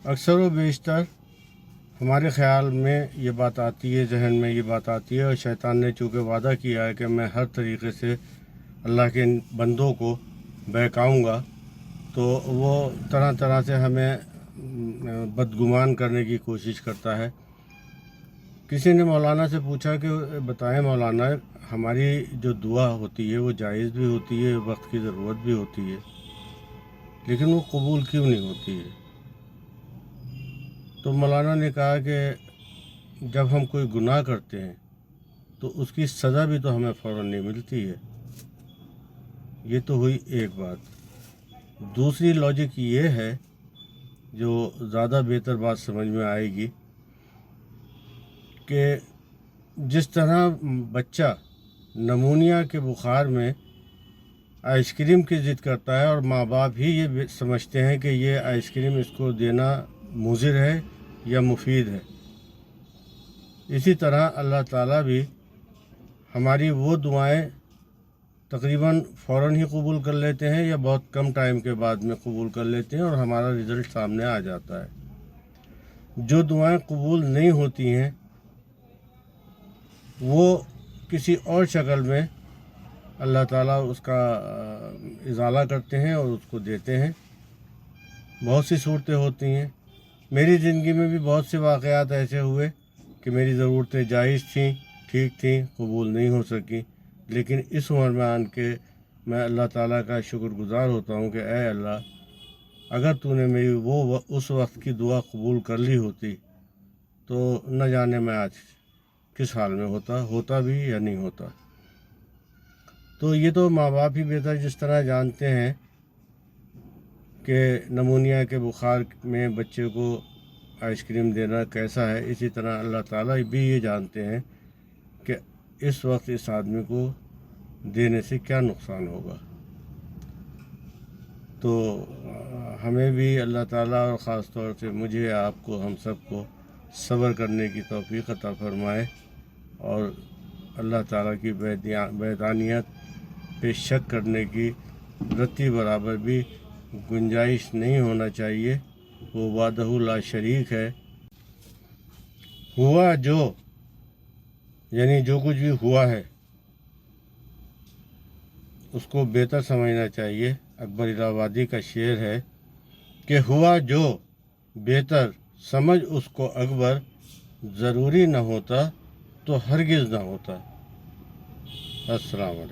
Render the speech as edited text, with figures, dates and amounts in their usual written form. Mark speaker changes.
Speaker 1: اکثر و بیشتر ہمارے خیال میں یہ بات آتی ہے، ذہن میں یہ بات آتی ہے، اور شیطان نے چونکہ وعدہ کیا ہے کہ میں ہر طریقے سے اللہ کے بندوں کو بہکاؤں گا، تو وہ طرح طرح سے ہمیں بدگمان کرنے کی کوشش کرتا ہے۔ کسی نے مولانا سے پوچھا کہ بتائیں مولانا، ہماری جو دعا ہوتی ہے وہ جائز بھی ہوتی ہے، وقت کی ضرورت بھی ہوتی ہے، لیکن وہ قبول کیوں نہیں ہوتی ہے؟ تو مولانا نے کہا کہ جب ہم کوئی گناہ کرتے ہیں تو اس کی سزا بھی تو ہمیں فوراً نہیں ملتی ہے۔ یہ تو ہوئی ایک بات۔ دوسری لاجک یہ ہے جو زیادہ بہتر بات سمجھ میں آئے گی کہ جس طرح بچہ نمونیا کے بخار میں آئس کریم کی ضد کرتا ہے اور ماں باپ ہی یہ سمجھتے ہیں کہ یہ آئس کریم اس کو دینا مضر ہے یا مفید ہے، اسی طرح اللہ تعالیٰ بھی ہماری وہ دعائیں تقریباً فوراً ہی قبول کر لیتے ہیں یا بہت کم ٹائم کے بعد میں قبول کر لیتے ہیں، اور ہمارا رزلٹ سامنے آ جاتا ہے۔ جو دعائیں قبول نہیں ہوتی ہیں وہ کسی اور شکل میں اللہ تعالیٰ اس کا ازالہ کرتے ہیں اور اس کو دیتے ہیں۔ بہت سی صورتیں ہوتی ہیں، میری زندگی میں بھی بہت سے واقعات ایسے ہوئے کہ میری ضرورتیں جائز تھیں، ٹھیک تھیں، قبول نہیں ہو سکیں، لیکن اس عمر میں آن کے میں اللہ تعالیٰ کا شکر گزار ہوتا ہوں کہ اے اللہ، اگر تو نے میری اس وقت کی دعا قبول کر لی ہوتی تو نہ جانے میں آج کس حال میں ہوتا بھی یا نہیں ہوتا۔ تو یہ تو ماں باپ ہی بہتر جس طرح جانتے ہیں کہ نمونیا کے بخار میں بچے کو آئس کریم دینا کیسا ہے، اسی طرح اللہ تعالیٰ بھی یہ جانتے ہیں کہ اس وقت اس آدمی کو دینے سے کیا نقصان ہوگا۔ تو ہمیں بھی اللہ تعالیٰ اور خاص طور سے مجھے، آپ کو، ہم سب کو صبر کرنے کی توفیق عطا فرمائے، اور اللہ تعالیٰ کی وحدانیت پہ شک کرنے کی رتی برابر بھی گنجائش نہیں ہونا چاہیے۔ وہ وحدہ لا شریک ہے۔ ہوا جو، یعنی جو کچھ بھی ہوا ہے اس کو بہتر سمجھنا چاہیے۔ اکبر الہ آبادی کا شعر ہے کہ ہوا جو بہتر سمجھ اس کو اکبر، ضروری نہ ہوتا تو ہرگز نہ ہوتا۔ السلام علیکم۔